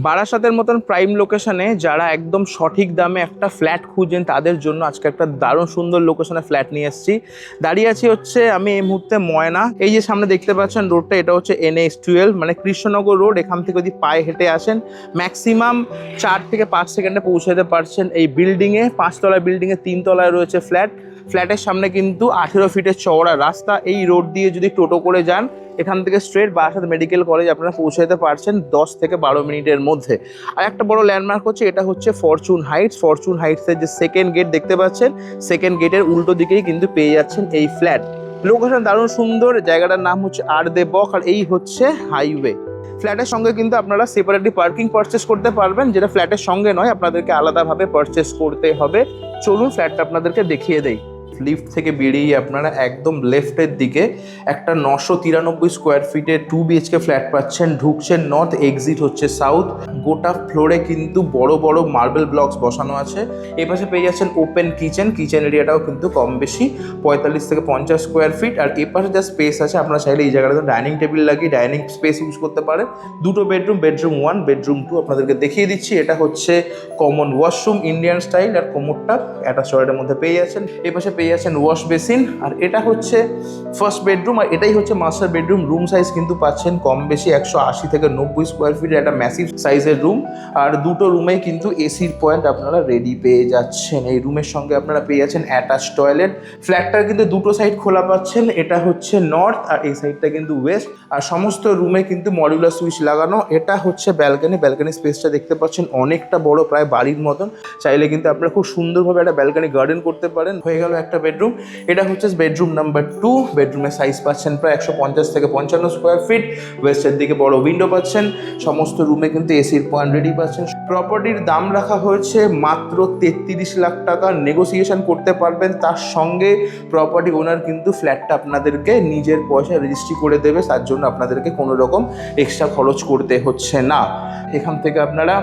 বারাসাতের মতন প্রাইম লোকেশনে যারা একদম সঠিক দামে একটা ফ্ল্যাট খুঁজেন তাদের জন্য আজকে একটা দারুণ সুন্দর লোকেশনে ফ্ল্যাট নিয়ে এসেছি। দাঁড়িয়ে আছি হচ্ছে আমি এই মুহূর্তে ময়না। এই যে সামনে দেখতে পাচ্ছেন রোডটা, এটা হচ্ছে NH12 মানে কৃষ্ণনগর রোড। এখান থেকে যদি পায়ে হেঁটে আসেন ম্যাক্সিমাম 4 থেকে 5 সেকেন্ডে পৌঁছে যেতে পারছেন এই বিল্ডিংয়ে। 5 তলা বিল্ডিংয়ে 3 তলায় রয়েছে ফ্ল্যাট। ফ্ল্যাটের সামনে কিন্তু 18 ফিটের চওড়া রাস্তা। এই রোড দিয়ে যদি টোটো করে যান এখান থেকে স্ট্রেট বারাসাত মেডিকেল কলেজ আপনারা পৌঁছে যেতে পারছেন 10 থেকে 12 মিনিটের মধ্যে। আর একটা বড় ল্যান্ডমার্ক হচ্ছে, এটা হচ্ছে ফরচুন হাইটস। ফরচুন হাইটসের যে সেকেন্ড গেট দেখতে পাচ্ছেন, সেকেন্ড গেটের উল্টো দিকেই কিন্তু পেয়ে যাচ্ছেন এই ফ্ল্যাট। লোকেশন দারুণ সুন্দর, জায়গাটার নাম হচ্ছে আরদেবক, আর এই হচ্ছে হাইওয়ে। ফ্ল্যাটের সঙ্গে কিন্তু আপনারা সেপারেটলি পার্কিং পারচেস করতে পারবেন, যেটা ফ্ল্যাটের সঙ্গে নয়, আপনাদেরকে আলাদাভাবে পারচেস করতে হবে। চলুন ফ্ল্যাটটা আপনাদেরকে দেখিয়ে দেই। লিফট থেকে বেরিয়ে আপনারা একদম লেফটের দিকে একটা 993 স্কোয়ার ফিটের 2 BHK ফ্ল্যাট পাচ্ছেন। ঢুকছেন নর্থ, এক্সিট হচ্ছে সাউথ। গোটা ফ্লোরে কিন্তু বড় বড় মার্বেল ব্লকস বসানো আছে। এই পাশে পেয়ে যাচ্ছেন ওপেন কিচেন। কিচেন এরিয়াটাও কিন্তু কম বেশি 45 থেকে 50 স্কোয়ার ফিট। আর এ পাশে যা স্পেস আছে, আপনারা চাইলে এই জায়গাটাতে ডাইনিং টেবিল লাগিয়ে ডাইনিং স্পেস ইউজ করতে পারেন। দুটো বেডরুম, বেডরুম 1, বেডরুম 2 আপনাদেরকে দেখিয়ে দিচ্ছি। এটা হচ্ছে কমন ওয়াশরুম, ইন্ডিয়ান স্টাইল, আর কোমরটা অ্যাটাচ টয়লেটের মধ্যে পেয়ে যাচ্ছেন। এই পাশে পেয়ে যাচ্ছেন ওয়াশ বেসিন। আর এটা হচ্ছে ফার্স্ট বেডরুম, আর এটাই হচ্ছে মাস্টার বেডরুম। রুম সাইজ কিন্তু পাচ্ছেন কম বেশি 180 থেকে 90 স্কোয়ার ফিটের একটা ম্যাসিভ সাইজের রুম। আর দুটো রুমেই কিন্তু এসির পয়েন্ট আপনারা রেডি পেয়ে যাচ্ছেন। এই রুমের সঙ্গে আপনারা পেয়ে যাচ্ছেন অ্যাটাচ টয়লেট। ফ্ল্যাটটার কিন্তু দুটো সাইড খোলা পাচ্ছেন, এটা হচ্ছে নর্থ আর এই সাইডটা কিন্তু ওয়েস্ট। আর সমস্ত রুমে কিন্তু মডিউলার সুইচ লাগানো। এটা হচ্ছে ব্যালকনি। ব্যালকনি স্পেসটা দেখতে পাচ্ছেন অনেকটা বড়, প্রায় বাড়ির মতন। চাইলে কিন্তু আপনারা খুব সুন্দরভাবে একটা ব্যালকনি গার্ডেন করতে পারেন। হয়ে গেল একটা বেডরুম। এটা হচ্ছে বেডরুম নাম্বার 2। বেডরুমের সাইজ পাচ্ছেন প্রায় 150 থেকে 55 স্কোয়ার ফিট। ওয়েস্টের দিকে বড় উইন্ডো পাচ্ছেন। সমস্ত রুমে কিন্তু এসির পয়েন্ট রেডি পাচ্ছেন। প্রপার্টির দাম রাখা হয়েছে মাত্র 33 লাখ টাকা। নেগোসিয়েশন করতে পারবেন। তার সঙ্গে প্রপার্টি ওনার কিন্তু ফ্ল্যাটটা আপনাদেরকে নিজের পয়সায় রেজিস্ট্রি করে দেবে, তার জন্য আপনাদেরকে কোনো রকম এক্সট্রা খরচ করতে হচ্ছে না। এখান থেকে আপনারা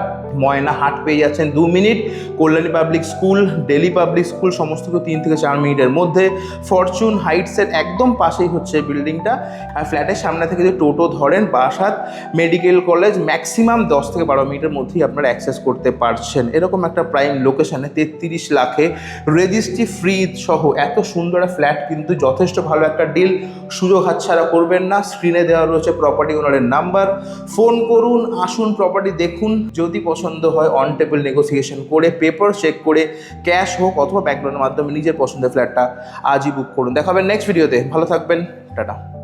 ময়না হাট পেয়ে যাচ্ছেন 2 minute. Kalyani public school, daily public school সমস্ত 3 থেকে 4 মিনিটের মধ্যে। ফরচুন হাইটসের একদম পাশেই হচ্ছে বিল্ডিংটা। আর ফ্ল্যাটের সামনে থেকে যদি টোটো ধরেন বারাসাত মেডিকেল কলেজ ম্যাক্সিমাম 10 থেকে 12 মিনিটের মধ্যেই আপনারা অ্যাক্সেস করতে পারছেন। এরকম একটা প্রাইম লোকেশনে 33 লাখে রেজিস্ট্রি ফ্রি সহ এত সুন্দর ফ্ল্যাট কিন্তু যথেষ্ট ভালো একটা ডিল। সুযোগ হাতছাড়া করবেন না। স্ক্রিনে দেওয়া রয়েছে প্রপার্টি ওনারের নাম্বার, ফোন করুন, আসুন, প্রপার্টি দেখুন। যদি পছন্দ হয় অন টেবিল নেগোসিয়েশন করে, পেপার চেক করে, ক্যাশ হোক অথবা ব্যাংক লোনের মাধ্যমে নিজের পছন্দের ফ্ল্যাটটা আজই বুক করুন। দেখা হবে নেক্সট ভিডিওতে। ভালো থাকবেন, টাটা।